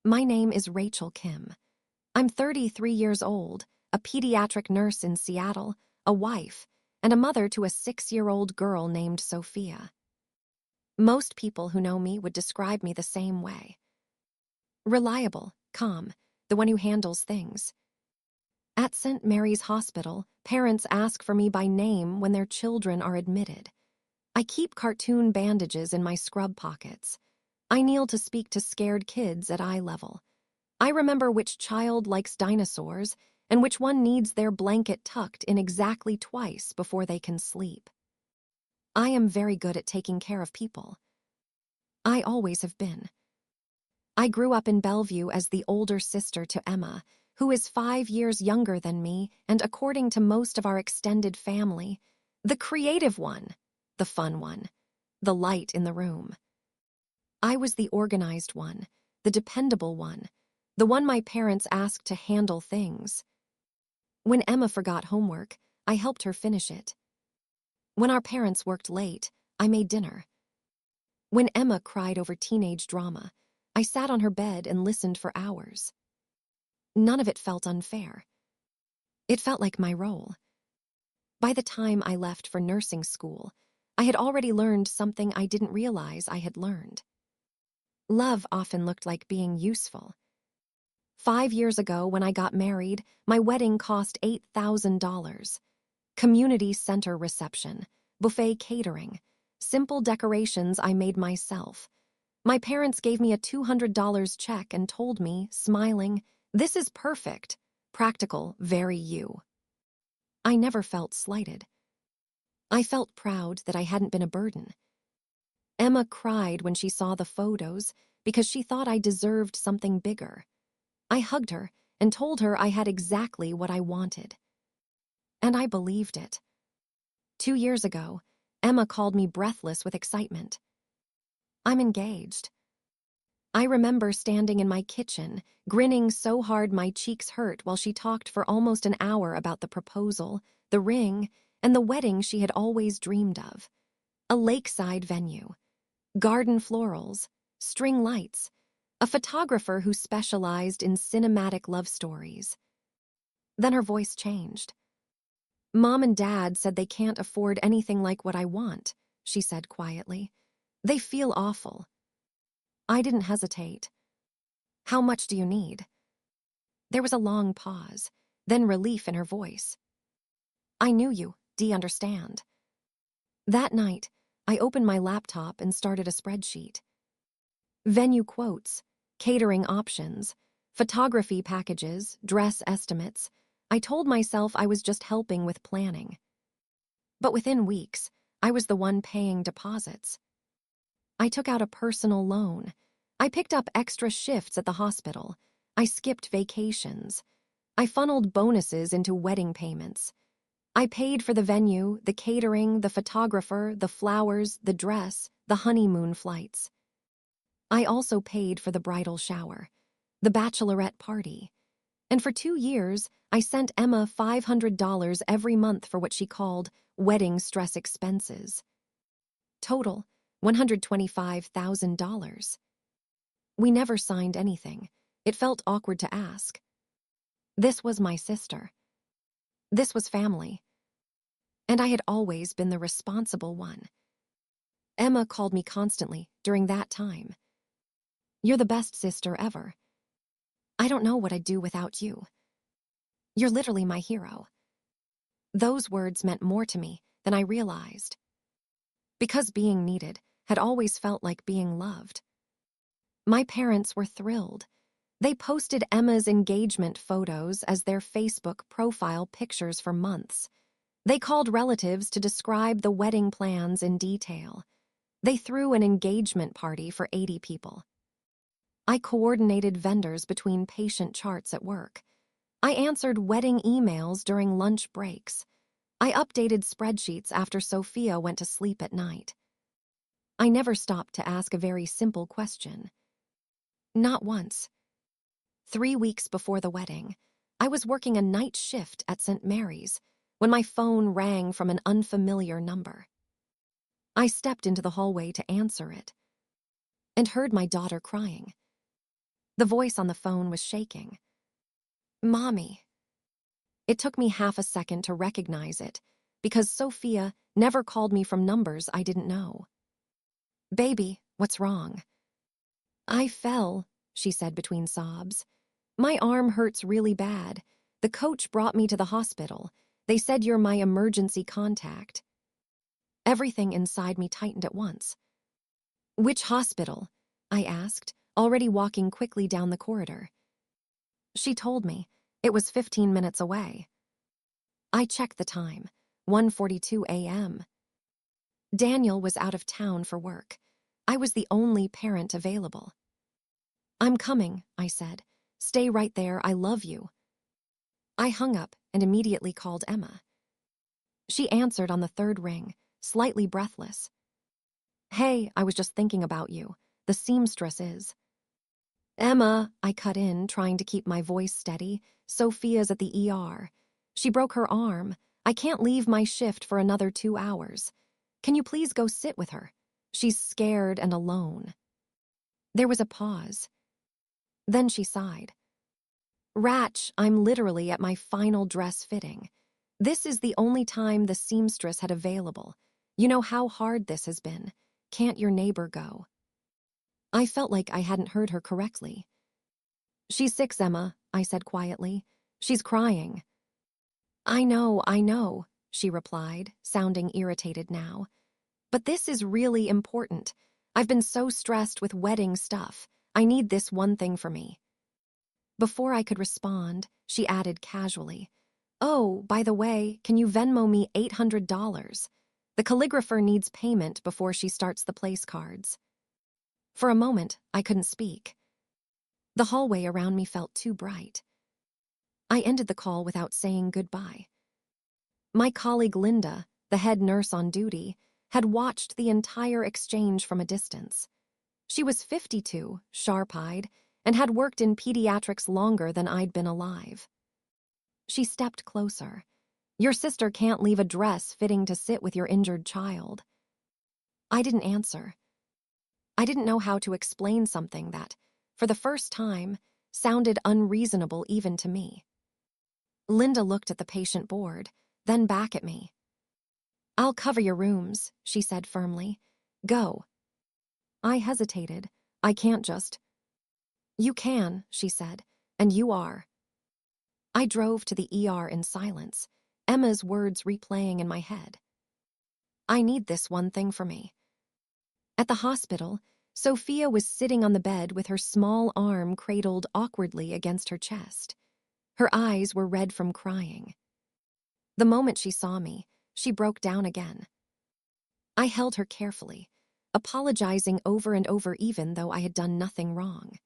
My name is Rachel Kim. I'm 33 years old, a pediatric nurse in Seattle, a wife, and a mother to a 6-year-old girl named Sophia. Most people who know me would describe me the same way. Reliable, calm, the one who handles things. At St. Mary's Hospital, parents ask for me by name when their children are admitted. I keep cartoon bandages in my scrub pockets. I kneel to speak to scared kids at eye level. I remember which child likes dinosaurs and which one needs their blanket tucked in exactly twice before they can sleep. I am very good at taking care of people. I always have been. I grew up in Bellevue as the older sister to Emma, who is 5 years younger than me and, according to most of our extended family, the creative one, the fun one, the light in the room. I was the organized one, the dependable one, the one my parents asked to handle things. When Emma forgot homework, I helped her finish it. When our parents worked late, I made dinner. When Emma cried over teenage drama, I sat on her bed and listened for hours. None of it felt unfair. It felt like my role. By the time I left for nursing school, I had already learned something I didn't realize I had learned. Love often looked like being useful. 5 years ago, when I got married, my wedding cost $8,000. Community center reception, buffet catering, simple decorations I made myself. My parents gave me a $200 check and told me, smiling, "This is perfect, practical, very you." I never felt slighted. I felt proud that I hadn't been a burden. Emma cried when she saw the photos because she thought I deserved something bigger. I hugged her and told her I had exactly what I wanted. And I believed it. 2 years ago, Emma called me breathless with excitement. I'm engaged. I remember standing in my kitchen, grinning so hard my cheeks hurt while she talked for almost an hour about the proposal, the ring, and the wedding she had always dreamed of. A lakeside venue, garden florals, string lights, a photographer who specialized in cinematic love stories. Then her voice changed. "Mom and Dad said they can't afford anything like what I want," she said quietly. "They feel awful." I didn't hesitate. "How much do you need?" There was a long pause, then relief in her voice. "I knew you. Do you understand?" That night, I opened my laptop and started a spreadsheet. Venue quotes, catering options, photography packages, dress estimates. I told myself I was just helping with planning. But within weeks, I was the one paying deposits. I took out a personal loan. I picked up extra shifts at the hospital. I skipped vacations. I funneled bonuses into wedding payments. I paid for the venue, the catering, the photographer, the flowers, the dress, the honeymoon flights. I also paid for the bridal shower, the bachelorette party. And for 2 years, I sent Emma $500 every month for what she called wedding stress expenses. Total, $125,000. We never signed anything. It felt awkward to ask. This was my sister. This was family. And I had always been the responsible one. Emma called me constantly during that time. "You're the best sister ever. I don't know what I'd do without you. You're literally my hero." Those words meant more to me than I realized. Because being needed had always felt like being loved. My parents were thrilled. They posted Emma's engagement photos as their Facebook profile pictures for months. They called relatives to describe the wedding plans in detail. They threw an engagement party for 80 people. I coordinated vendors between patient charts at work. I answered wedding emails during lunch breaks. I updated spreadsheets after Sophia went to sleep at night. I never stopped to ask a very simple question. Not once. 3 weeks before the wedding, I was working a night shift at St. Mary's when my phone rang from an unfamiliar number. I stepped into the hallway to answer it and heard my daughter crying. The voice on the phone was shaking. Mommy. It took me half a second to recognize it, because Sophia never called me from numbers I didn't know. Baby, what's wrong? I fell, she said between sobs. My arm hurts really bad. The coach brought me to the hospital. They said you're my emergency contact. Everything inside me tightened at once. Which hospital? I asked, already walking quickly down the corridor. She told me. It was 15 minutes away. I checked the time, 1:42 a.m. Daniel was out of town for work. I was the only parent available. I'm coming, I said. Stay right there, I love you. I hung up and immediately called Emma. She answered on the third ring, slightly breathless. Hey, I was just thinking about you. The seamstress is. Emma, I cut in, trying to keep my voice steady. Sophia's at the ER. She broke her arm. I can't leave my shift for another 2 hours. Can you please go sit with her? She's scared and alone. There was a pause. Then she sighed. Ratch, I'm literally at my final dress fitting. This is the only time the seamstress had available. You know how hard this has been. Can't your neighbor go? I felt like I hadn't heard her correctly. She's 6, Emma, I said quietly. She's crying. I know, she replied, sounding irritated now. But this is really important. I've been so stressed with wedding stuff. I need this one thing for me. Before I could respond, she added casually, Oh, by the way, can you Venmo me $800? The calligrapher needs payment before she starts the place cards. For a moment, I couldn't speak. The hallway around me felt too bright. I ended the call without saying goodbye. My colleague Linda, the head nurse on duty, had watched the entire exchange from a distance. She was 52, sharp-eyed, and had worked in pediatrics longer than I'd been alive. She stepped closer. Your sister can't leave a dress fitting to sit with your injured child. I didn't answer. I didn't know how to explain something that, for the first time, sounded unreasonable even to me. Linda looked at the patient board, then back at me. I'll cover your rooms, she said firmly. Go. I hesitated. I can't just. You can, she said, and you are. I drove to the ER in silence, Emma's words replaying in my head. I need this one thing for me. At the hospital, Sophia was sitting on the bed with her small arm cradled awkwardly against her chest. Her eyes were red from crying. The moment she saw me, she broke down again. I held her carefully, apologizing over and over even though I had done nothing wrong.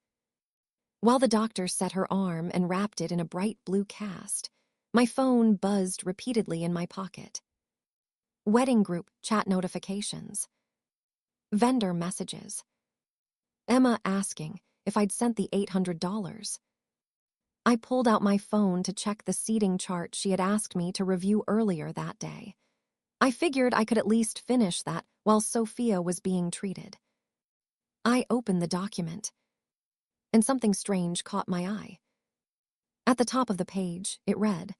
While the doctor set her arm and wrapped it in a bright blue cast, my phone buzzed repeatedly in my pocket. Wedding group chat notifications. Vendor messages. Emma asking if I'd sent the $800. I pulled out my phone to check the seating chart she had asked me to review earlier that day. I figured I could at least finish that while Sophia was being treated. I opened the document, and something strange caught my eye. At the top of the page, it read,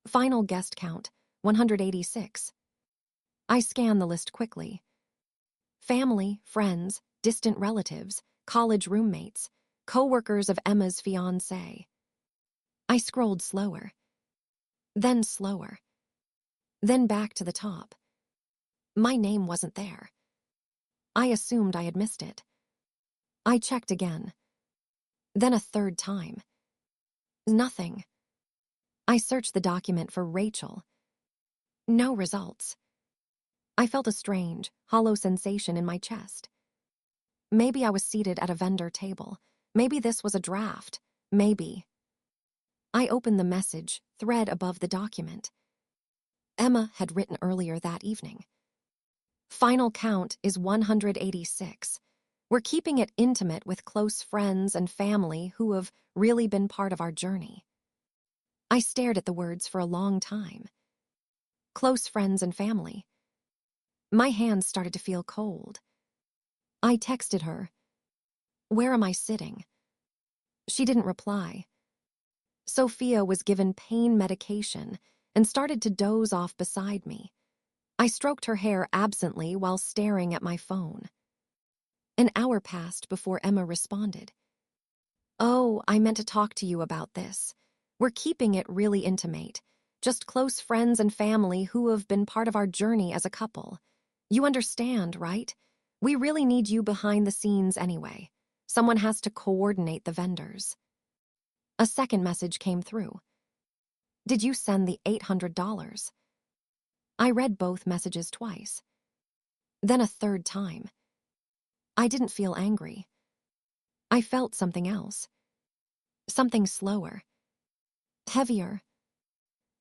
Final guest count, 186. I scanned the list quickly. Family, friends, distant relatives, college roommates, co-workers of Emma's fiancé. I scrolled slower, then slower, then back to the top. My name wasn't there. I assumed I had missed it. I checked again, then a third time. Nothing. I searched the document for Rachel. No results. I felt a strange, hollow sensation in my chest. Maybe I was seated at a vendor table. Maybe this was a draft. Maybe. I opened the message thread above the document. Emma had written earlier that evening. Final count is 186. We're keeping it intimate with close friends and family who have really been part of our journey. I stared at the words for a long time. Close friends and family. My hands started to feel cold. I texted her. Where am I sitting? She didn't reply. Sophia was given pain medication and started to doze off beside me. I stroked her hair absently while staring at my phone. An hour passed before Emma responded. "Oh, I meant to talk to you about this. We're keeping it really intimate. Just close friends and family who have been part of our journey as a couple. You understand, right? We really need you behind the scenes anyway. Someone has to coordinate the vendors." A second message came through. "Did you send the $800? I read both messages twice. Then a third time. I didn't feel angry. I felt something else. Something slower. Heavier.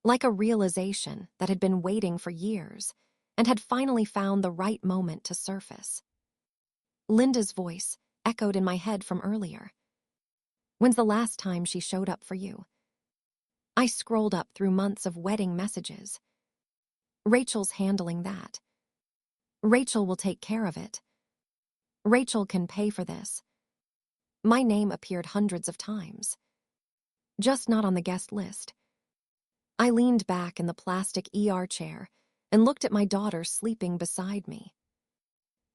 Like a realization that had been waiting for years and had finally found the right moment to surface. Linda's voice echoed in my head from earlier. "When's the last time she showed up for you?" I scrolled up through months of wedding messages. "Rachel's handling that. Rachel will take care of it. Rachel can pay for this." My name appeared hundreds of times. Just not on the guest list. I leaned back in the plastic ER chair and looked at my daughter sleeping beside me.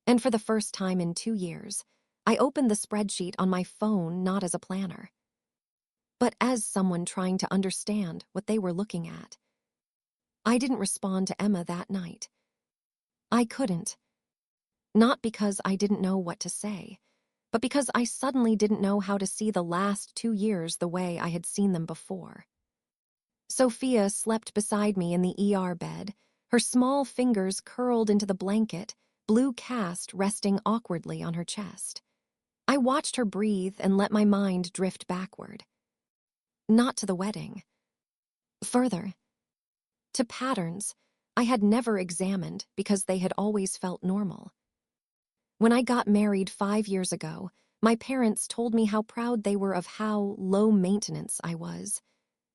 And for the first time in 2 years, I opened the spreadsheet on my phone not as a planner, but as someone trying to understand what they were looking at. I didn't respond to Emma that night. I couldn't. Not because I didn't know what to say, but because I suddenly didn't know how to see the last 2 years the way I had seen them before. Sophia slept beside me in the ER bed, her small fingers curled into the blanket, blue cast resting awkwardly on her chest. I watched her breathe and let my mind drift backward. Not to the wedding. Further. To patterns I had never examined because they had always felt normal. When I got married 5 years ago, my parents told me how proud they were of how low maintenance I was,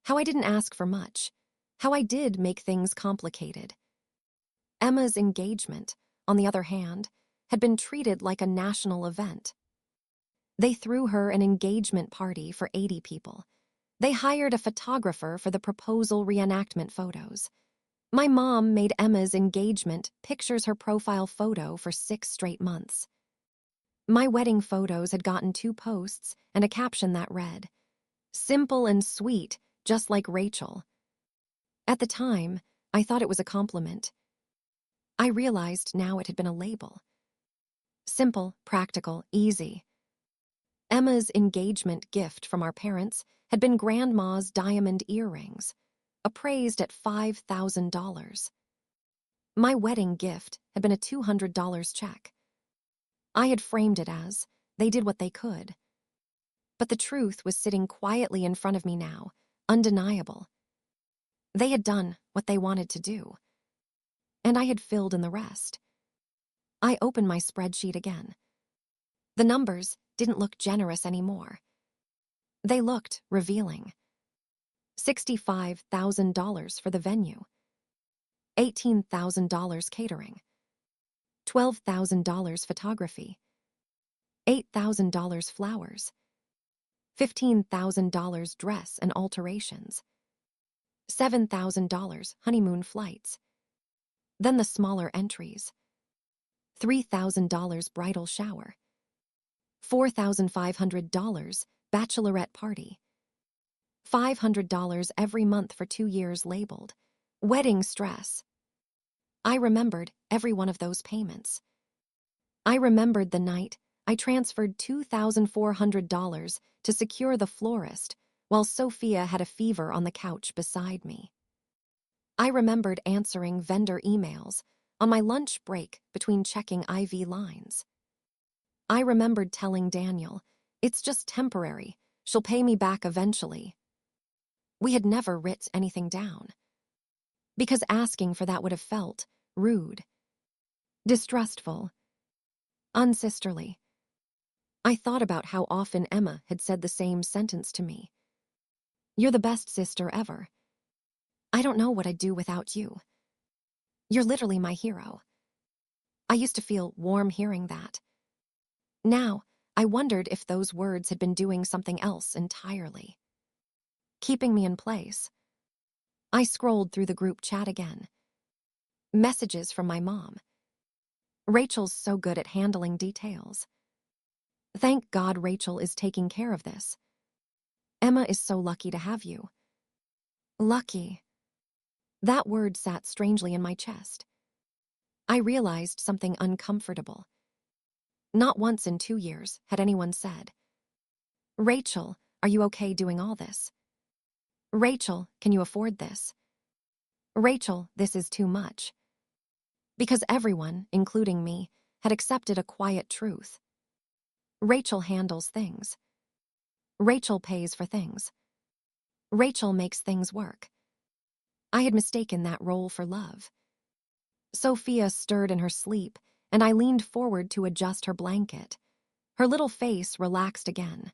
how I didn't ask for much, how I did make things complicated. Emma's engagement, on the other hand, had been treated like a national event. They threw her an engagement party for 80 people. They hired a photographer for the proposal reenactment photos. My mom made Emma's engagement pictures her profile photo for 6 straight months. My wedding photos had gotten 2 posts and a caption that read, "Simple and sweet, just like Rachel." At the time, I thought it was a compliment. I realized now it had been a label. Simple, practical, easy. Emma's engagement gift from our parents had been Grandma's diamond earrings, appraised at $5,000. My wedding gift had been a $200 check. I had framed it as, they did what they could. But the truth was sitting quietly in front of me now, undeniable. They had done what they wanted to do. And I had filled in the rest. I opened my spreadsheet again. The numbers didn't look generous anymore. They looked revealing. $65,000 for the venue. $18,000 catering. $12,000 photography. $8,000 flowers. $15,000 dress and alterations. $7,000 honeymoon flights. Then the smaller entries. $3,000 bridal shower. $4,500 bachelorette party. $500 every month for 2 years labeled wedding stress. I remembered every one of those payments. I remembered the night I transferred $2,400 to secure the florist while Sophia had a fever on the couch beside me. I remembered answering vendor emails on my lunch break between checking IV lines. I remembered telling Daniel, "It's just temporary. She'll pay me back eventually." We had never writ anything down, because asking for that would have felt rude, distrustful, unsisterly. I thought about how often Emma had said the same sentence to me. "You're the best sister ever. I don't know what I'd do without you. You're literally my hero." I used to feel warm hearing that. Now, I wondered if those words had been doing something else entirely, keeping me in place. I scrolled through the group chat again. Messages from my mom. Rachel's so good at handling details. Thank God Rachel is taking care of this. Emma is so lucky to have you. Lucky. That word sat strangely in my chest. I realized something uncomfortable. Not once in 2 years had anyone said, Rachel, are you okay doing all this? Rachel, can you afford this? Rachel, this is too much. Because everyone, including me, had accepted a quiet truth. Rachel handles things. Rachel pays for things. Rachel makes things work. I had mistaken that role for love. Sophia stirred in her sleep, and I leaned forward to adjust her blanket. Her little face relaxed again.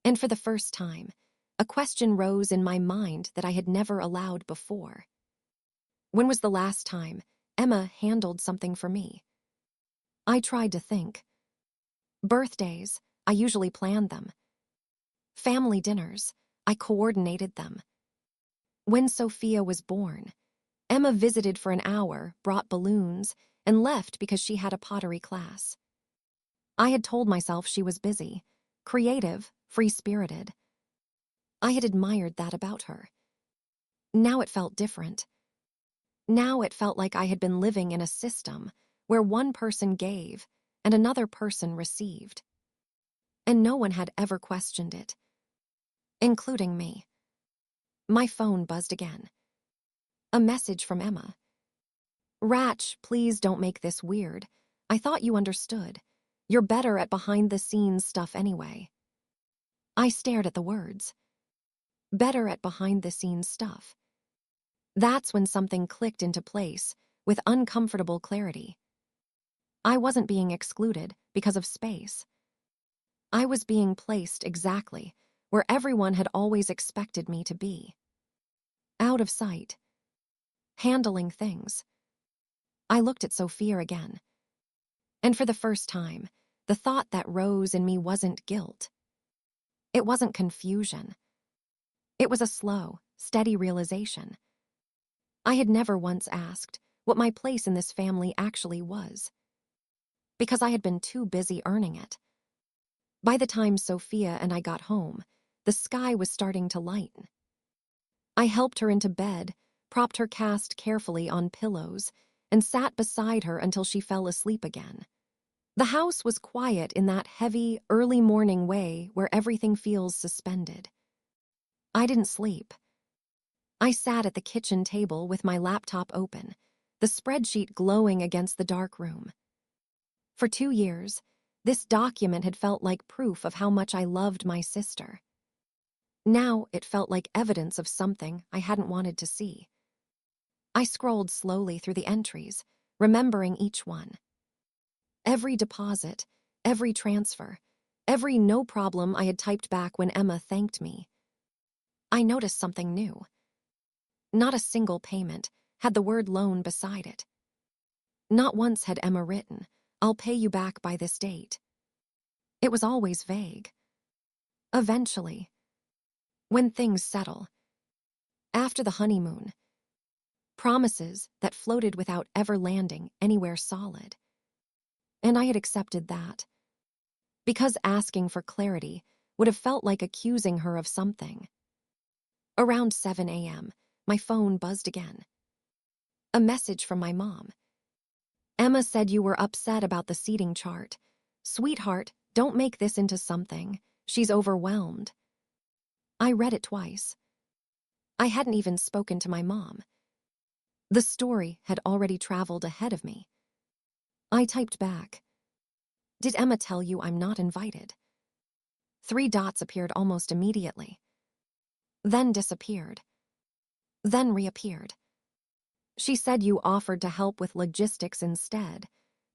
And for the first time, a question rose in my mind that I had never allowed before. When was the last time Emma handled something for me? I tried to think. Birthdays, I usually planned them. Family dinners, I coordinated them. When Sophia was born, Emma visited for an hour, brought balloons, and left because she had a pottery class. I had told myself she was busy, creative, free-spirited. I had admired that about her. Now it felt different. Now it felt like I had been living in a system where one person gave and another person received. And no one had ever questioned it, including me. My phone buzzed again. A message from Emma. Ratch, please don't make this weird. I thought you understood. You're better at behind-the-scenes stuff anyway. I stared at the words. Better at behind-the-scenes stuff. That's when something clicked into place with uncomfortable clarity. I wasn't being excluded because of space. I was being placed exactly where everyone had always expected me to be. Out of sight. Handling things. I looked at Sophia again. And for the first time, the thought that rose in me wasn't guilt. It wasn't confusion. It was a slow, steady realization. I had never once asked what my place in this family actually was, because I had been too busy earning it. By the time Sophia and I got home, the sky was starting to lighten. I helped her into bed, propped her cast carefully on pillows, and sat beside her until she fell asleep again. The house was quiet in that heavy, early morning way where everything feels suspended. I didn't sleep. I sat at the kitchen table with my laptop open, the spreadsheet glowing against the dark room. For 2 years, this document had felt like proof of how much I loved my sister. Now it felt like evidence of something I hadn't wanted to see. I scrolled slowly through the entries, remembering each one. Every deposit, every transfer, every no problem I had typed back when Emma thanked me. I noticed something new. Not a single payment had the word loan beside it. Not once had Emma written, I'll pay you back by this date. It was always vague. Eventually. When things settle. After the honeymoon. Promises that floated without ever landing anywhere solid. And I had accepted that. Because asking for clarity would have felt like accusing her of something. Around 7 a.m., my phone buzzed again. A message from my mom. Emma said you were upset about the seating chart. Sweetheart, don't make this into something. She's overwhelmed. I read it twice. I hadn't even spoken to my mom. The story had already traveled ahead of me. I typed back. Did Emma tell you I'm not invited? 3 dots appeared almost immediately. Then disappeared. Then reappeared. She said you offered to help with logistics instead,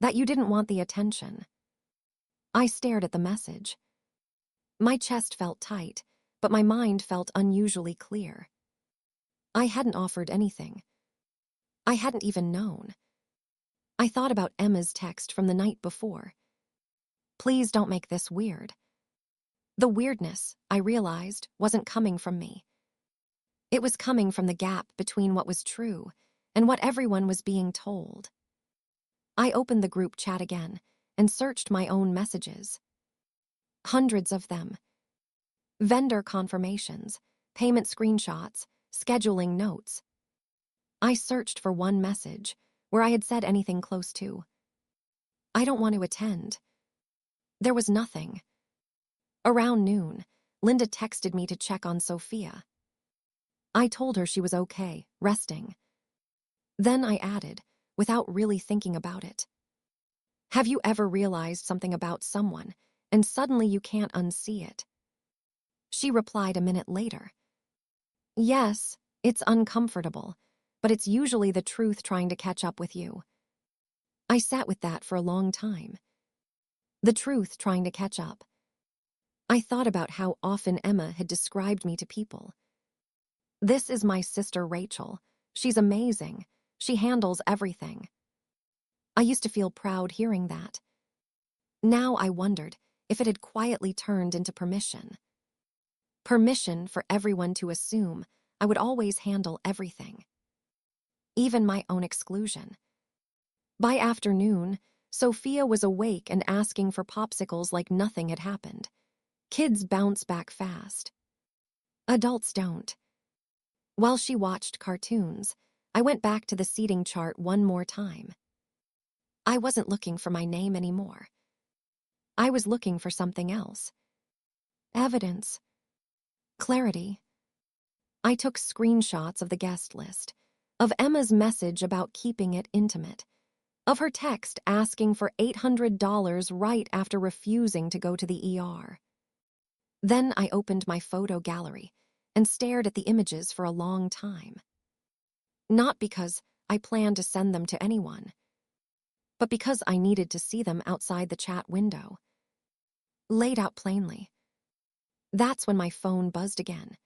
that you didn't want the attention. I stared at the message. My chest felt tight, but my mind felt unusually clear. I hadn't offered anything. I hadn't even known. I thought about Emma's text from the night before. Please don't make this weird. The weirdness, I realized, wasn't coming from me. It was coming from the gap between what was true and what everyone was being told. I opened the group chat again and searched my own messages. Hundreds of them. Vendor confirmations, payment screenshots, scheduling notes. I searched for one message where I had said anything close to, "I don't want to attend." There was nothing. Around noon, Linda texted me to check on Sophia. I told her she was okay, resting. Then I added, without really thinking about it, "Have you ever realized something about someone and suddenly you can't unsee it?" She replied a minute later, "Yes, it's uncomfortable, but it's usually the truth trying to catch up with you." I sat with that for a long time. The truth trying to catch up. I thought about how often Emma had described me to people. "This is my sister Rachel. She's amazing. She handles everything." I used to feel proud hearing that. Now I wondered if it had quietly turned into permission. Permission for everyone to assume I would always handle everything. Even my own exclusion. By afternoon, Sophia was awake and asking for popsicles like nothing had happened. Kids bounce back fast. Adults don't. While she watched cartoons, I went back to the seating chart one more time. I wasn't looking for my name anymore. I was looking for something else. Evidence. Clarity. I took screenshots of the guest list, of Emma's message about keeping it intimate, of her text asking for $800 right after refusing to go to the ER. Then I opened my photo gallery and stared at the images for a long time. Not because I planned to send them to anyone, but because I needed to see them outside the chat window. Laid out plainly. That's when my phone buzzed again.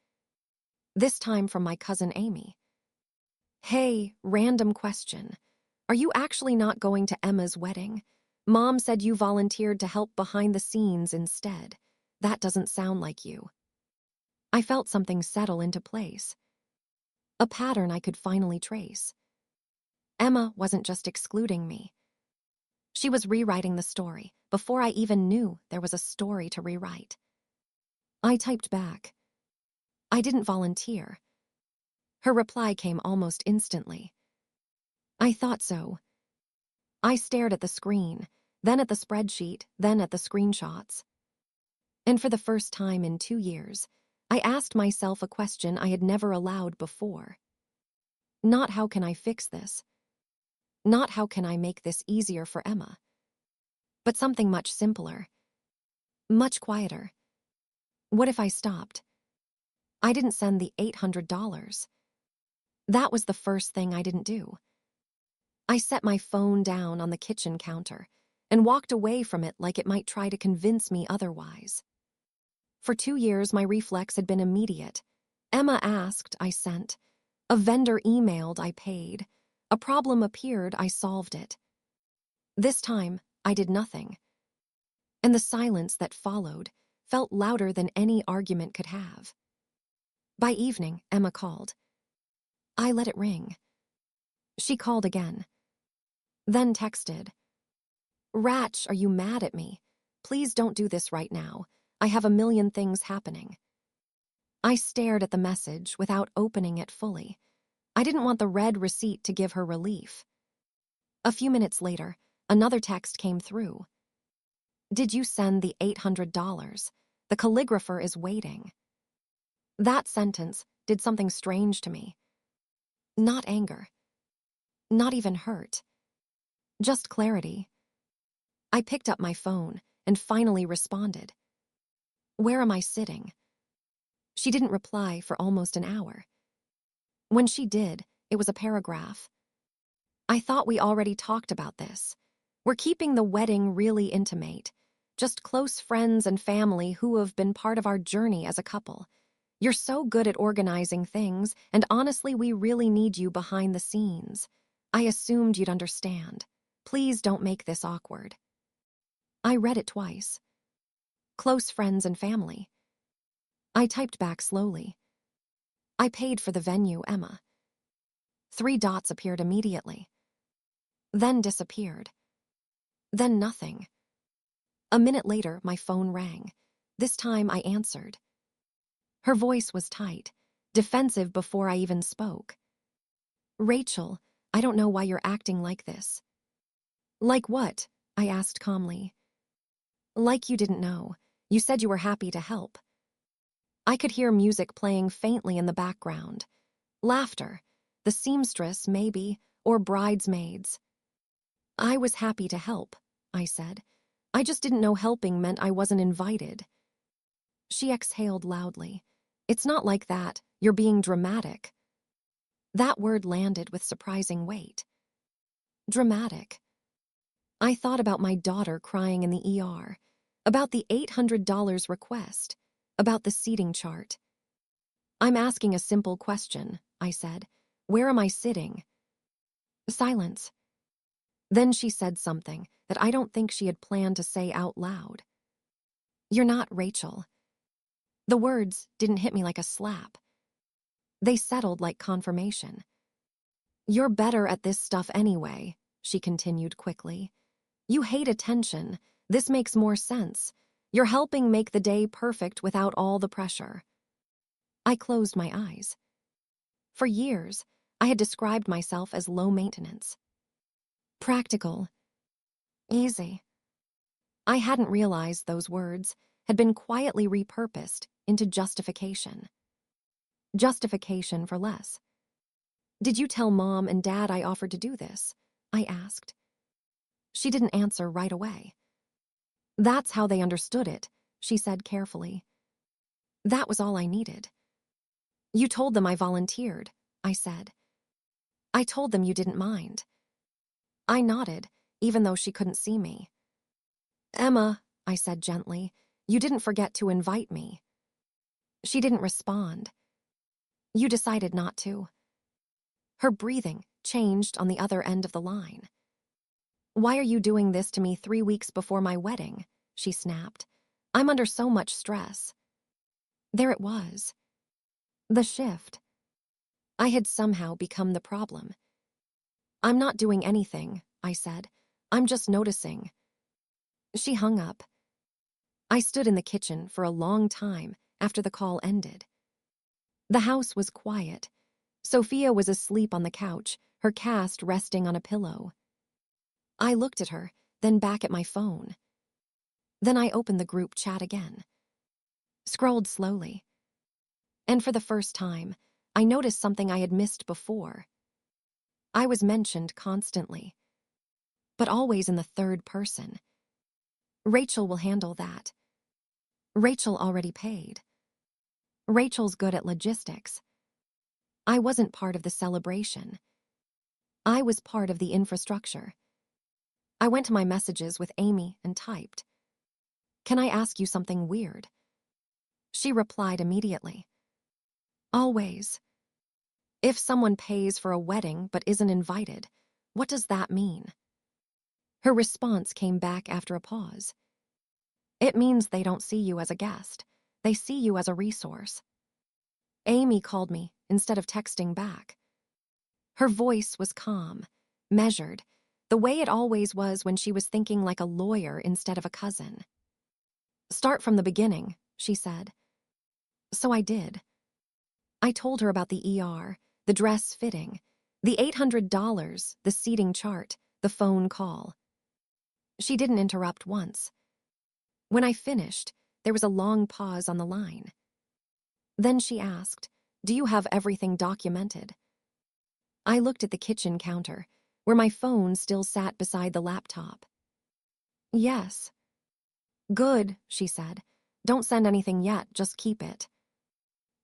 This time from my cousin Amy. "Hey, random question. Are you actually not going to Emma's wedding? Mom said you volunteered to help behind the scenes instead. That doesn't sound like you." I felt something settle into place. A pattern I could finally trace. Emma wasn't just excluding me. She was rewriting the story before I even knew there was a story to rewrite. I typed back, "I didn't volunteer." Her reply came almost instantly. "I thought so." I stared at the screen, then at the spreadsheet, then at the screenshots. And for the first time in 2 years, I asked myself a question I had never allowed before. Not how can I fix this? Not how can I make this easier for Emma? But something much simpler. Much quieter. What if I stopped? I didn't send the $800. That was the first thing I didn't do. I set my phone down on the kitchen counter and walked away from it like it might try to convince me otherwise. For 2 years, my reflex had been immediate. Emma asked, I sent. A vendor emailed, I paid. A problem appeared, I solved it. This time, I did nothing. And the silence that followed felt louder than any argument could have. By evening, Emma called. I let it ring. She called again. Then texted. "Ratch, are you mad at me? Please don't do this right now. I have a million things happening." I stared at the message without opening it fully. I didn't want the red receipt to give her relief. A few minutes later, another text came through. "Did you send the $800? The calligrapher is waiting." That sentence did something strange to me. Not anger. Not even hurt. Just clarity. I picked up my phone and finally responded. "Where am I sitting?" She didn't reply for almost an hour. When she did, it was a paragraph. "I thought we already talked about this. We're keeping the wedding really intimate. Just close friends and family who have been part of our journey as a couple. You're so good at organizing things, and honestly, we really need you behind the scenes. I assumed you'd understand. Please don't make this awkward." I read it twice. Close friends and family. I typed back slowly. I paid for the venue, Emma. 3 dots appeared immediately. Then disappeared. Then nothing. A minute later, my phone rang. This time I answered. Her voice was tight, defensive before I even spoke. Rachel, I don't know why you're acting like this. Like what? I asked calmly. Like you didn't know. You said you were happy to help. I could hear music playing faintly in the background. Laughter. The seamstress, maybe, or bridesmaids. I was happy to help, I said. I just didn't know helping meant I wasn't invited. She exhaled loudly. It's not like that. You're being dramatic. That word landed with surprising weight. Dramatic. I thought about my daughter crying in the ER, about the $800 request, about the seating chart. I'm asking a simple question, I said. Where am I sitting? Silence. Then she said something that I don't think she had planned to say out loud. You're not Rachel. The words didn't hit me like a slap. They settled like confirmation. You're better at this stuff anyway, she continued quickly. You hate attention. This makes more sense. You're helping make the day perfect without all the pressure. I closed my eyes. For years, I had described myself as low maintenance. Practical. Easy. I hadn't realized those words had been quietly repurposed into justification. Justification for less. Did you tell Mom and Dad I offered to do this? I asked. She didn't answer right away. That's how they understood it, she said carefully. That was all I needed. You told them I volunteered, I said. I told them you didn't mind. I nodded, even though she couldn't see me. Emma, I said gently, you didn't forget to invite me. She didn't respond. You decided not to. Her breathing changed on the other end of the line. Why are you doing this to me 3 weeks before my wedding? She snapped. I'm under so much stress. There it was. The shift. I had somehow become the problem. I'm not doing anything, I said. I'm just noticing. She hung up. I stood in the kitchen for a long time after the call ended. The house was quiet. Sophia was asleep on the couch, her cast resting on a pillow. I looked at her, then back at my phone. Then I opened the group chat again. Scrolled slowly. And for the first time, I noticed something I had missed before. I was mentioned constantly, but always in the third person. Rachel will handle that. Rachel already paid. Rachel's good at logistics. I wasn't part of the celebration. I was part of the infrastructure. I went to my messages with Amy and typed, "Can I ask you something weird?" She replied immediately. Always. If someone pays for a wedding but isn't invited, what does that mean? Her response came back after a pause. It means they don't see you as a guest. They see you as a resource. Amy called me instead of texting back. Her voice was calm, measured, the way it always was when she was thinking like a lawyer instead of a cousin. Start from the beginning, she said. So I did. I told her about the ER, the dress fitting, the $800, the seating chart, the phone call. She didn't interrupt once. When I finished, there was a long pause on the line. Then she asked, "Do you have everything documented?" I looked at the kitchen counter, where my phone still sat beside the laptop. Yes. Good, she said. Don't send anything yet, just keep it.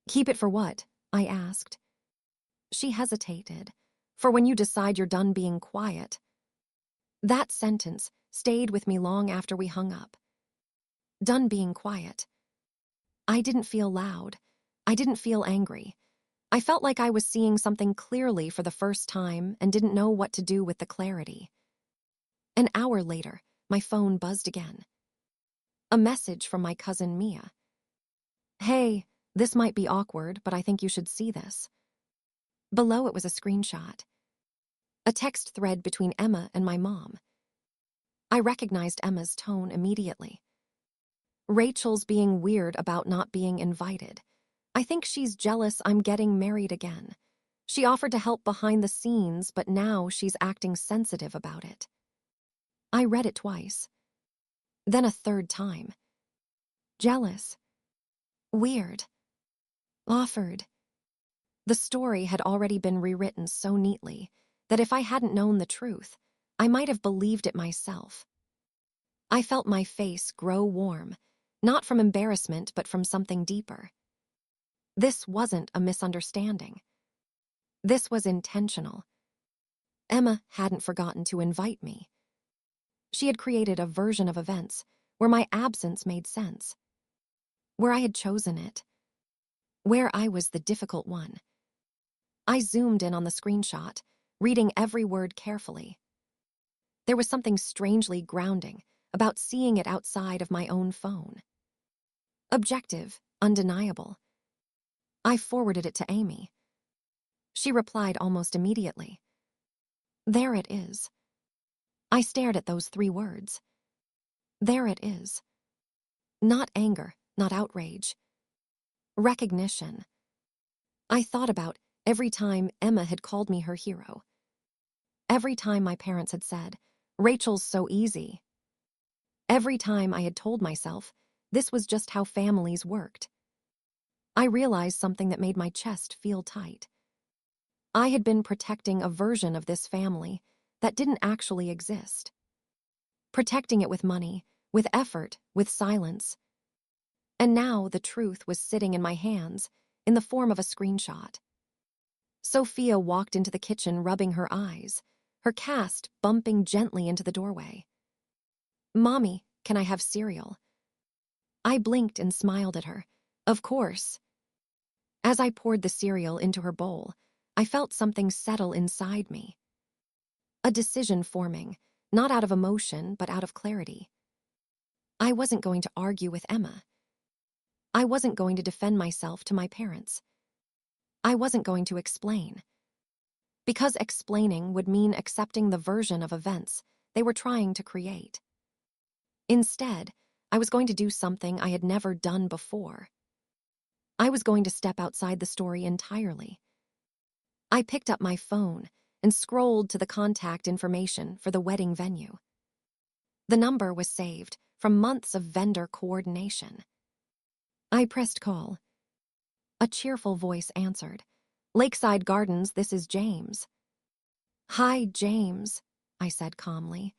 Keep it for what? I asked. She hesitated. For when you decide you're done being quiet. That sentence stayed with me long after we hung up. Done being quiet. I didn't feel loud. I didn't feel angry. I felt like I was seeing something clearly for the first time and didn't know what to do with the clarity. An hour later, my phone buzzed again. A message from my cousin Mia. Hey, this might be awkward, but I think you should see this. Below it was a screenshot. A text thread between Emma and my mom. I recognized Emma's tone immediately. Rachel's being weird about not being invited. I think she's jealous I'm getting married again. She offered to help behind the scenes, but now she's acting sensitive about it. I read it twice. Then a third time. Jealous. Weird. Offered. The story had already been rewritten so neatly that if I hadn't known the truth, I might have believed it myself. I felt my face grow warm, not from embarrassment but from something deeper. This wasn't a misunderstanding. This was intentional. Emma hadn't forgotten to invite me. She had created a version of events where my absence made sense, where I had chosen it, where I was the difficult one. I zoomed in on the screenshot, reading every word carefully. There was something strangely grounding about seeing it outside of my own phone. Objective, undeniable. I forwarded it to Amy. She replied almost immediately. There it is. I stared at those 3 words. There it is. Not anger, not outrage. Recognition. I thought about every time Emma had called me her hero. Every time my parents had said, Rachel's so easy. Every time I had told myself this was just how families worked. I realized something that made my chest feel tight. I had been protecting a version of this family that didn't actually exist. Protecting it with money, with effort, with silence. And now the truth was sitting in my hands in the form of a screenshot. Sophia walked into the kitchen rubbing her eyes, her cast bumping gently into the doorway. Mommy, can I have cereal? I blinked and smiled at her. Of course. As I poured the cereal into her bowl, I felt something settle inside me. A decision forming, not out of emotion, but out of clarity. I wasn't going to argue with Emma. I wasn't going to defend myself to my parents. I wasn't going to explain. Because explaining would mean accepting the version of events they were trying to create. Instead, I was going to do something I had never done before. I was going to step outside the story entirely. I picked up my phone and scrolled to the contact information for the wedding venue. The number was saved from months of vendor coordination. I pressed call. A cheerful voice answered. Lakeside Gardens, this is James. Hi, James, I said calmly.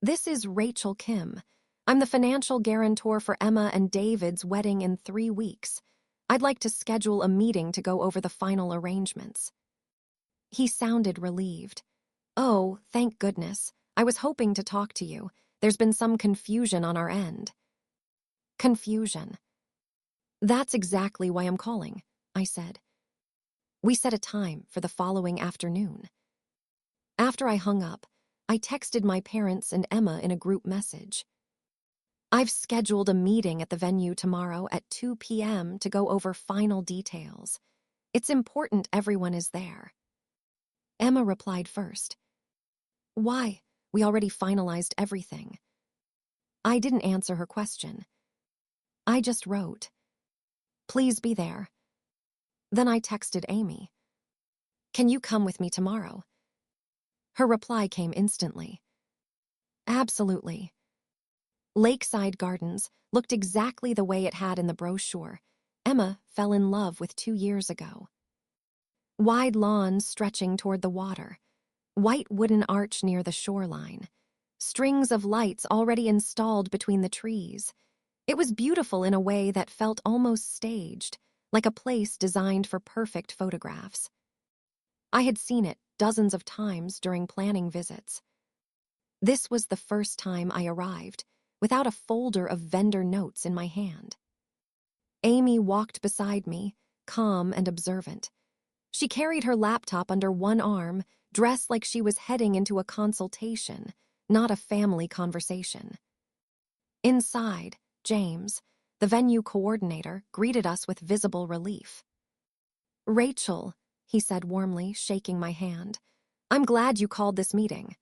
This is Rachel Kim. I'm the financial guarantor for Emma and David's wedding in 3 weeks. I'd like to schedule a meeting to go over the final arrangements. He sounded relieved. Oh, thank goodness. I was hoping to talk to you. There's been some confusion on our end. Confusion. That's exactly why I'm calling, I said. We set a time for the following afternoon. After I hung up, I texted my parents and Emma in a group message. I've scheduled a meeting at the venue tomorrow at 2 p.m. to go over final details. It's important everyone is there. Emma replied first. Why? We already finalized everything. I didn't answer her question. I just wrote, please be there. Then I texted Amy. Can you come with me tomorrow? Her reply came instantly. Absolutely. Lakeside Gardens looked exactly the way it had in the brochure Emma fell in love with 2 years ago. Wide lawns stretching toward the water, white wooden arch near the shoreline, strings of lights already installed between the trees. It was beautiful in a way that felt almost staged, like a place designed for perfect photographs. I had seen it dozens of times during planning visits. This was the first time I arrived without a folder of vendor notes in my hand. Amy walked beside me, calm and observant. She carried her laptop under one arm, dressed like she was heading into a consultation, not a family conversation. Inside, James, the venue coordinator, greeted us with visible relief. "Rachel," he said warmly, shaking my hand, "I'm glad you called this meeting."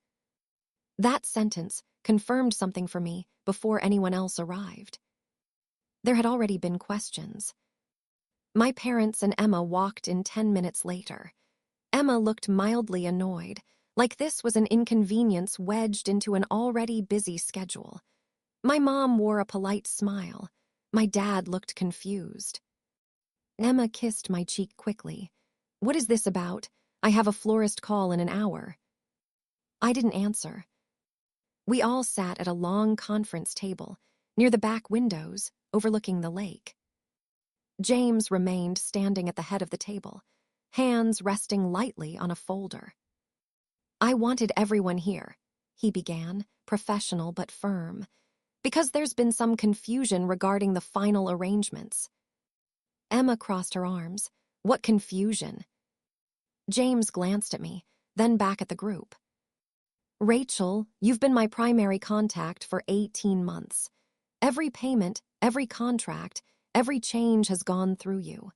That sentence confirmed something for me before anyone else arrived. There had already been questions. My parents and Emma walked in 10 minutes later. Emma looked mildly annoyed, like this was an inconvenience wedged into an already busy schedule. My mom wore a polite smile. My dad looked confused. Emma kissed my cheek quickly. "What is this about? I have a florist call in an hour." I didn't answer. We all sat at a long conference table, near the back windows, overlooking the lake. James remained standing at the head of the table, hands resting lightly on a folder. "I wanted everyone here," he began, professional but firm, "because there's been some confusion regarding the final arrangements." Emma crossed her arms. "What confusion?" James glanced at me, then back at the group. "Rachel, you've been my primary contact for 18 months. Every payment, every contract, every change has gone through you.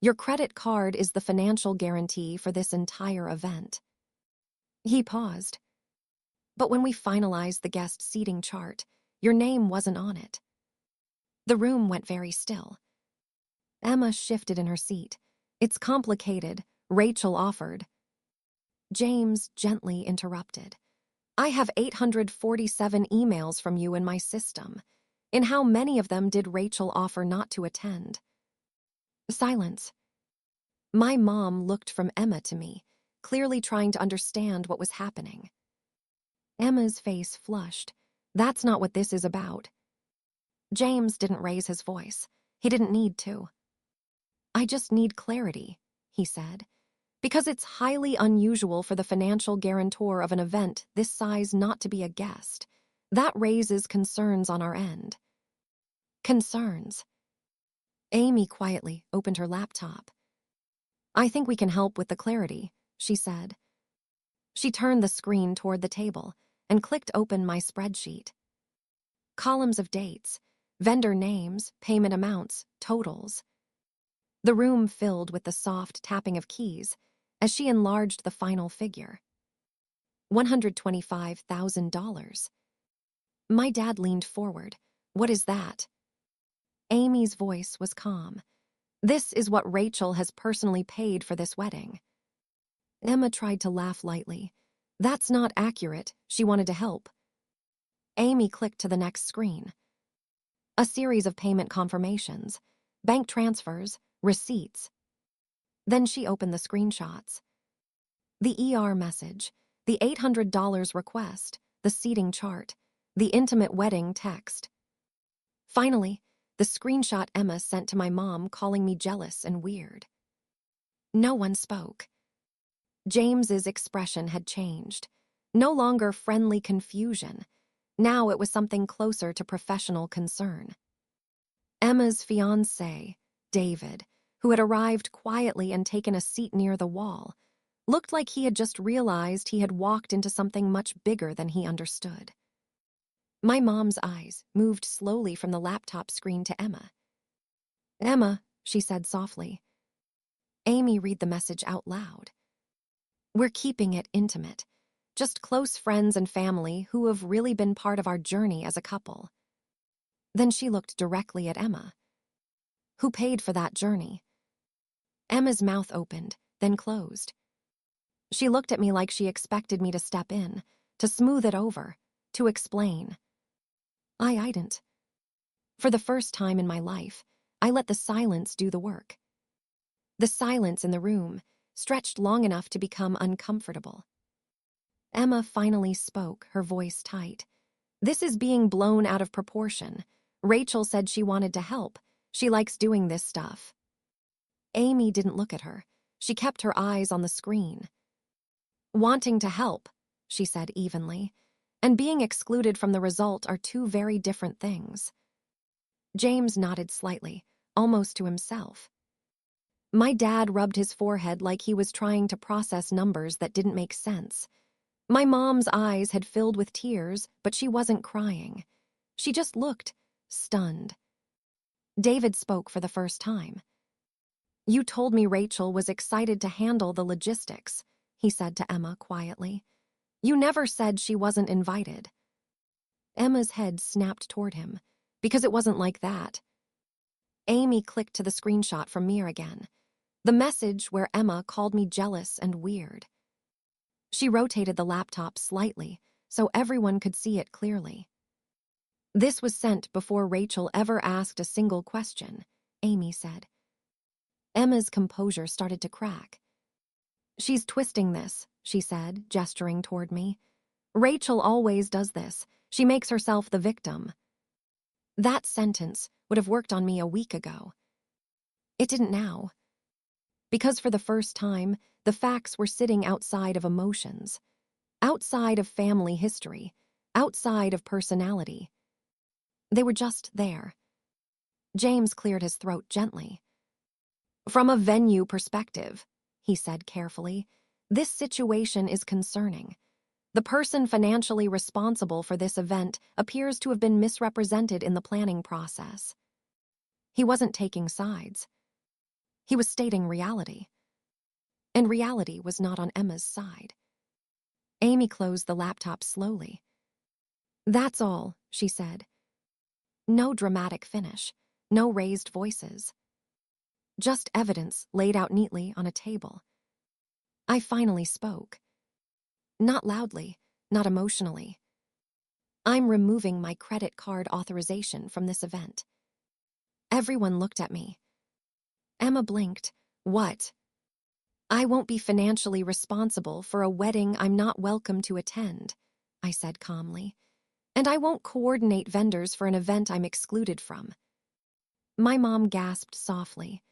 Your credit card is the financial guarantee for this entire event." He paused. "But when we finalized the guest seating chart, your name wasn't on it." The room went very still. Emma shifted in her seat. "It's complicated," Rachel offered. James gently interrupted. "I have 847 emails from you in my system. In how many of them did Rachel offer not to attend?" Silence. My mom looked from Emma to me, clearly trying to understand what was happening. Emma's face flushed. "That's not what this is about." James didn't raise his voice. He didn't need to. "I just need clarity," he said, "because it's highly unusual for the financial guarantor of an event this size not to be a guest. That raises concerns on our end." Concerns. Amy quietly opened her laptop. "I think we can help with the clarity," she said. She turned the screen toward the table and clicked open my spreadsheet. Columns of dates, vendor names, payment amounts, totals. The room filled with the soft tapping of keys as she enlarged the final figure. $125,000. My dad leaned forward. "What is that?" Amy's voice was calm. "This is what Rachel has personally paid for this wedding." Emma tried to laugh lightly. "That's not accurate. She wanted to help." Amy clicked to the next screen. A series of payment confirmations, bank transfers, receipts. Then she opened the screenshots. The ER message, the $800 request, the seating chart, the intimate wedding text. Finally, the screenshot Emma sent to my mom calling me jealous and weird. No one spoke. James's expression had changed. No longer friendly confusion. Now it was something closer to professional concern. Emma's fiancé, David, who had arrived quietly and taken a seat near the wall, looked like he had just realized he had walked into something much bigger than he understood. My mom's eyes moved slowly from the laptop screen to Emma. "Emma," she said softly. Amy read the message out loud. "We're keeping it intimate. Just close friends and family who have really been part of our journey as a couple." Then she looked directly at Emma. "Who paid for that journey?" Emma's mouth opened, then closed. She looked at me like she expected me to step in, to smooth it over, to explain. I didn't. For the first time in my life, I let the silence do the work. The silence in the room stretched long enough to become uncomfortable. Emma finally spoke, her voice tight. "This is being blown out of proportion. Rachel said she wanted to help. She likes doing this stuff." Amy didn't look at her. She kept her eyes on the screen. "Wanting to help," she said evenly, "and being excluded from the result are two very different things." James nodded slightly, almost to himself. My dad rubbed his forehead like he was trying to process numbers that didn't make sense. My mom's eyes had filled with tears, but she wasn't crying. She just looked, stunned. David spoke for the first time. "You told me Rachel was excited to handle the logistics," he said to Emma quietly. "You never said she wasn't invited." Emma's head snapped toward him, because it wasn't like that. Amy clicked to the screenshot from Mir again, the message where Emma called me jealous and weird. She rotated the laptop slightly so everyone could see it clearly. "This was sent before Rachel ever asked a single question," Amy said. Emma's composure started to crack. "She's twisting this," she said, gesturing toward me. "Rachel always does this. She makes herself the victim." That sentence would have worked on me a week ago. It didn't now. Because for the first time, the facts were sitting outside of emotions, outside of family history, outside of personality. They were just there. James cleared his throat gently. "From a venue perspective," he said carefully, "this situation is concerning. The person financially responsible for this event appears to have been misrepresented in the planning process." He wasn't taking sides. He was stating reality. And reality was not on Emma's side. Amy closed the laptop slowly. "That's all," she said. No dramatic finish, no raised voices. Just evidence laid out neatly on a table. I finally spoke. Not loudly, not emotionally. "I'm removing my credit card authorization from this event." Everyone looked at me. Emma blinked. "What?" "I won't be financially responsible for a wedding I'm not welcome to attend," I said calmly. "And I won't coordinate vendors for an event I'm excluded from." My mom gasped softly.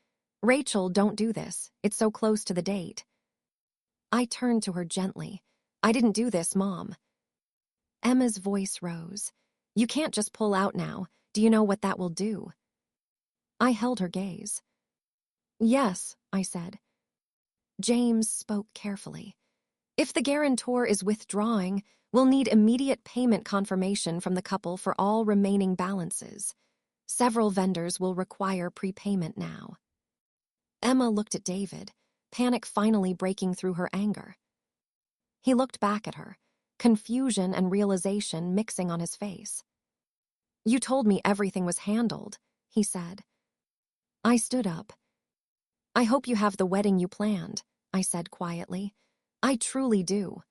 "Rachel, don't do this. It's so close to the date." I turned to her gently. "I didn't do this, Mom." Emma's voice rose. "You can't just pull out now. Do you know what that will do?" I held her gaze. "Yes," I said. James spoke carefully. "If the guarantor is withdrawing, we'll need immediate payment confirmation from the couple for all remaining balances. Several vendors will require prepayment now." Emma looked at David, panic finally breaking through her anger. He looked back at her, confusion and realization mixing on his face. "You told me everything was handled," he said. I stood up. "I hope you have the wedding you planned," I said quietly. "I truly do."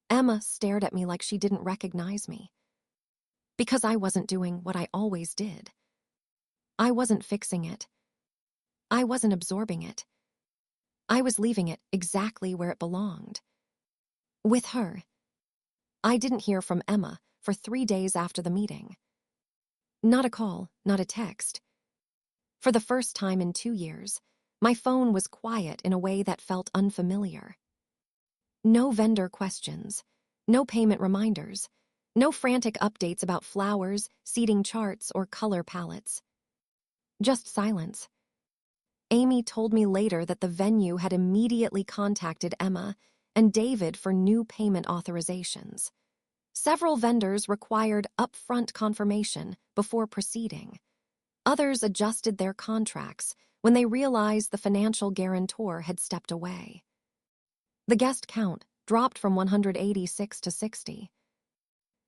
Emma stared at me like she didn't recognize me. Because I wasn't doing what I always did. I wasn't fixing it. I wasn't absorbing it. I was leaving it exactly where it belonged. With her. I didn't hear from Emma for 3 days after the meeting. Not a call, not a text. For the first time in 2 years, my phone was quiet in a way that felt unfamiliar. No vendor questions, no payment reminders, no frantic updates about flowers, seating charts, or color palettes. Just silence. Amy told me later that the venue had immediately contacted Emma and David for new payment authorizations. Several vendors required upfront confirmation before proceeding. Others adjusted their contracts when they realized the financial guarantor had stepped away. The guest count dropped from 186 to 60.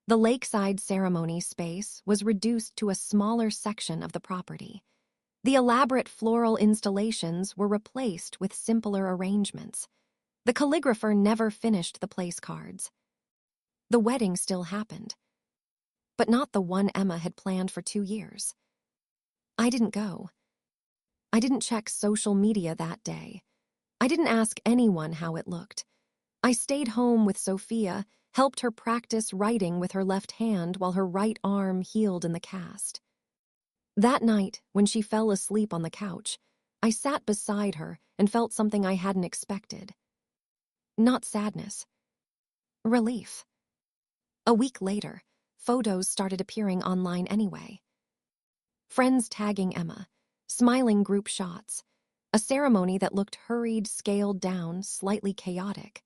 The lakeside ceremony space was reduced to a smaller section of the property. The elaborate floral installations were replaced with simpler arrangements. The calligrapher never finished the place cards. The wedding still happened, but not the one Emma had planned for 2 years. I didn't go. I didn't check social media that day. I didn't ask anyone how it looked. I stayed home with Sophia, helped her practice writing with her left hand while her right arm healed in the cast. That night, when she fell asleep on the couch, I sat beside her and felt something I hadn't expected. Not sadness. Relief. A week later, photos started appearing online anyway. Friends tagging Emma, smiling group shots, a ceremony that looked hurried, scaled down, slightly chaotic.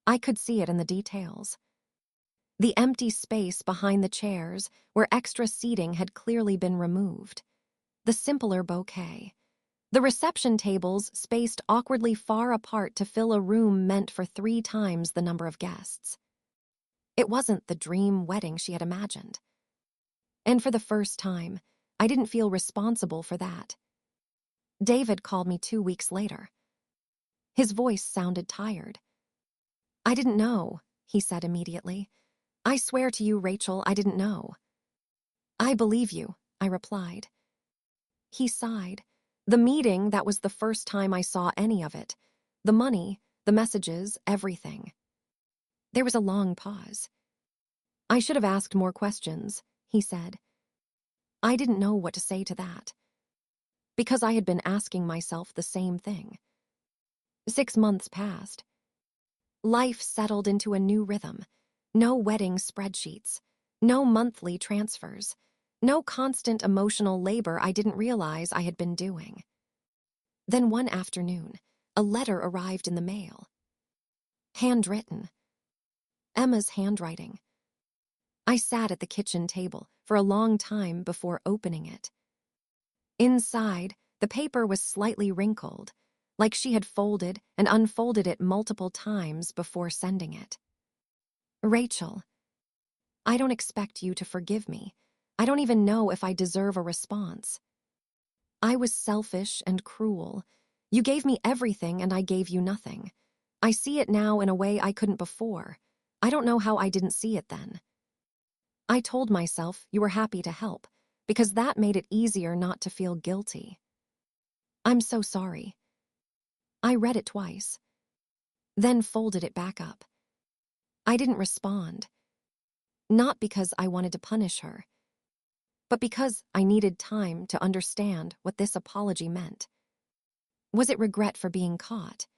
I could see it in the details. The empty space behind the chairs where extra seating had clearly been removed. The simpler bouquet. The reception tables spaced awkwardly far apart to fill a room meant for 3 times the number of guests. It wasn't the dream wedding she had imagined. And for the first time, I didn't feel responsible for that. David called me 2 weeks later. His voice sounded tired. "I didn't know," he said immediately. "I swear to you, Rachel, I didn't know." "I believe you," I replied. He sighed. The meeting, that was the first time I saw any of it. The money, the messages, everything. There was a long pause. "I should have asked more questions," he said. I didn't know what to say to that. Because I had been asking myself the same thing. 6 months passed. Life settled into a new rhythm. No wedding spreadsheets. No monthly transfers. No constant emotional labor I didn't realize I had been doing. Then one afternoon, a letter arrived in the mail. Handwritten. Emma's handwriting. I sat at the kitchen table for a long time before opening it. Inside, the paper was slightly wrinkled, like she had folded and unfolded it multiple times before sending it. "Rachel, I don't expect you to forgive me. I don't even know if I deserve a response. I was selfish and cruel. You gave me everything and I gave you nothing. I see it now in a way I couldn't before. I don't know how I didn't see it then. I told myself you were happy to help, because that made it easier not to feel guilty. I'm so sorry." I read it twice, then folded it back up. I didn't respond. Not because I wanted to punish her, but because I needed time to understand what this apology meant. Was it regret for being caught?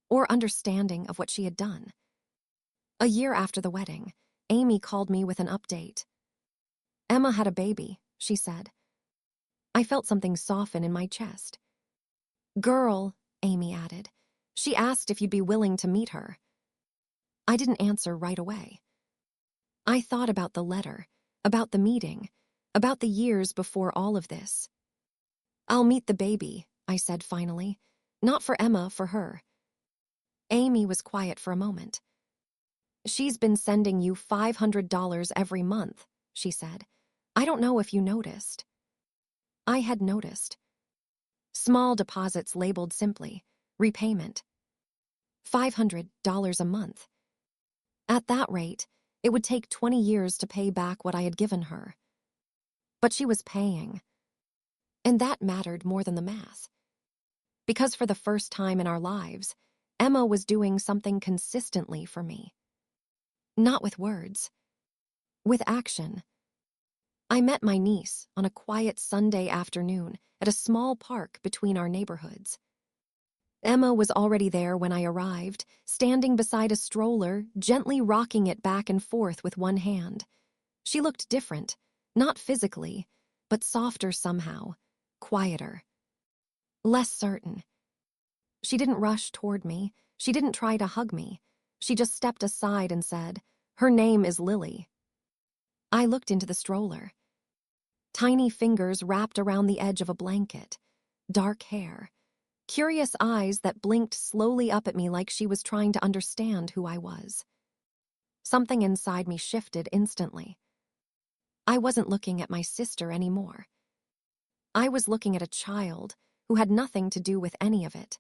Or understanding of what she had done? A year after the wedding, Amy called me with an update. "Emma had a baby," she said. I felt something soften in my chest. "Girl," Amy added. "She asked if you'd be willing to meet her." I didn't answer right away. I thought about the letter, about the meeting, about the years before all of this. "I'll meet the baby," I said finally. "Not for Emma, for her." Amy was quiet for a moment. "She's been sending you $500 every month," she said. "I don't know if you noticed." I had noticed. Small deposits labeled simply, repayment. $500 a month. At that rate, it would take 20 years to pay back what I had given her. But she was paying. And that mattered more than the math. Because for the first time in our lives, Emma was doing something consistently for me. Not with words. With action. I met my niece on a quiet Sunday afternoon at a small park between our neighborhoods. Emma was already there when I arrived, standing beside a stroller, gently rocking it back and forth with one hand. She looked different, not physically, but softer somehow, quieter, less certain. She didn't rush toward me. She didn't try to hug me. She just stepped aside and said, "Her name is Lily." I looked into the stroller. Tiny fingers wrapped around the edge of a blanket, dark hair. Curious eyes that blinked slowly up at me like she was trying to understand who I was. Something inside me shifted instantly. I wasn't looking at my sister anymore. I was looking at a child who had nothing to do with any of it.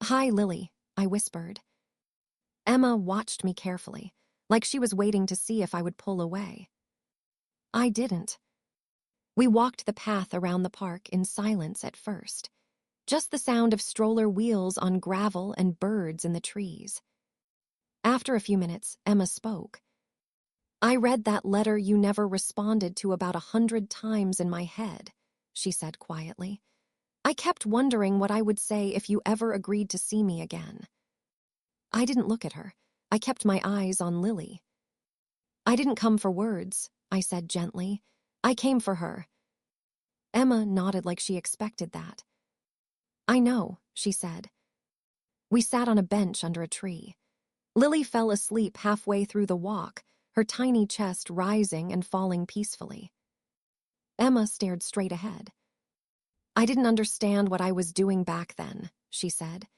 "Hi, Lily," I whispered. Emma watched me carefully, like she was waiting to see if I would pull away. I didn't. We walked the path around the park in silence at first. Just the sound of stroller wheels on gravel and birds in the trees. After a few minutes, Emma spoke. "I read that letter you never responded to about 100 times in my head," she said quietly. "I kept wondering what I would say if you ever agreed to see me again." I didn't look at her. I kept my eyes on Lily. "I didn't come for words," I said gently. "I came for her." Emma nodded like she expected that. "I know," she said. We sat on a bench under a tree. Lily fell asleep halfway through the walk, her tiny chest rising and falling peacefully. Emma stared straight ahead. "I didn't understand what I was doing back then," she said.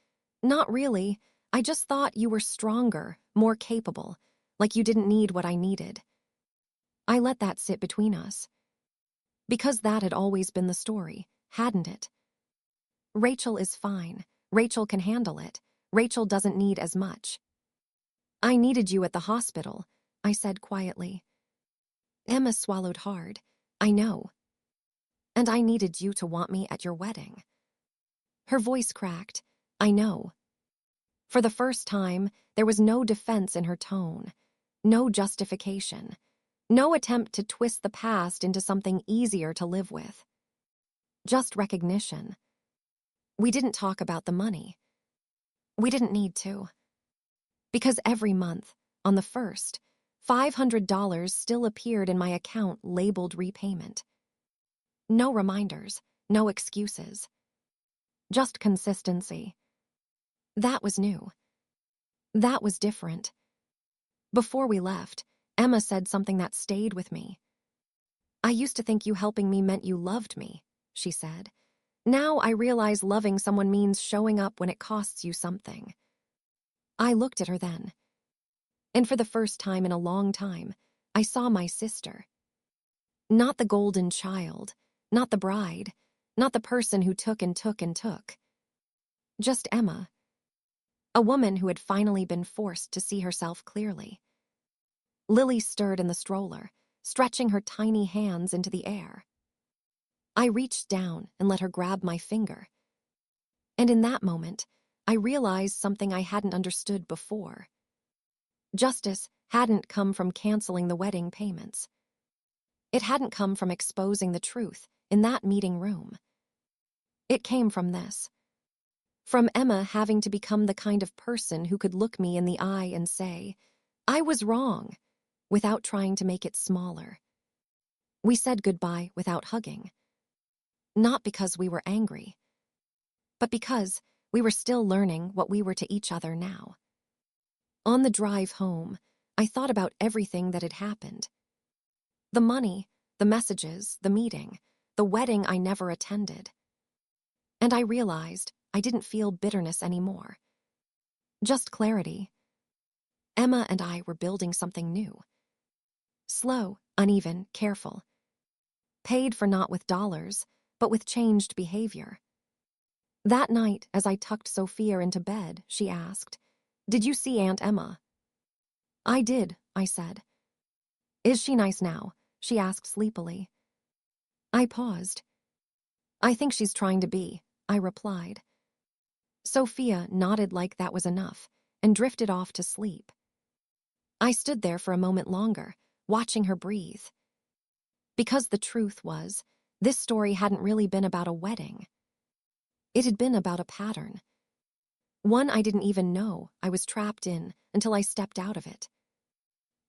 "Not really. I just thought you were stronger, more capable, like you didn't need what I needed." I let that sit between us. Because that had always been the story, hadn't it? Rachel is fine. Rachel can handle it. Rachel doesn't need as much. "I needed you at the hospital," I said quietly. Emma swallowed hard. "I know. And I needed you to want me at your wedding." Her voice cracked. "I know." For the first time, there was no defense in her tone, no justification, no attempt to twist the past into something easier to live with. Just recognition. We didn't talk about the money. We didn't need to. Because every month, on the 1st, $500 still appeared in my account labeled repayment. No reminders, no excuses. Just consistency. That was new. That was different. Before we left, Emma said something that stayed with me. "I used to think you helping me meant you loved me," she said. "Now I realize loving someone means showing up when it costs you something." I looked at her then. And for the first time in a long time, I saw my sister. Not the golden child, not the bride, not the person who took and took and took. Just Emma. A woman who had finally been forced to see herself clearly. Lily stirred in the stroller, stretching her tiny hands into the air. I reached down and let her grab my finger. And in that moment, I realized something I hadn't understood before. Justice hadn't come from canceling the wedding payments. It hadn't come from exposing the truth in that meeting room. It came from this. From Emma having to become the kind of person who could look me in the eye and say, "I was wrong," without trying to make it smaller. We said goodbye without hugging. Not because we were angry, but because we were still learning what we were to each other now. On the drive home, I thought about everything that had happened. The money, the messages, the meeting, the wedding I never attended. And I realized I didn't feel bitterness anymore. Just clarity. Emma and I were building something new. Slow, uneven, careful. Paid for not with dollars, but with changed behavior. That night, as I tucked Sophia into bed, she asked, "Did you see Aunt Emma?" "I did," I said. "Is she nice now?" she asked sleepily. I paused. "I think she's trying to be," I replied. Sophia nodded like that was enough and drifted off to sleep. I stood there for a moment longer, watching her breathe. Because the truth was, this story hadn't really been about a wedding. It had been about a pattern. One I didn't even know I was trapped in until I stepped out of it.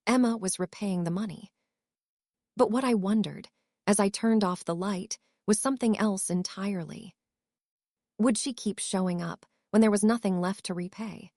Emma was repaying the money. But what I wondered, as I turned off the light, was something else entirely. Would she keep showing up when there was nothing left to repay?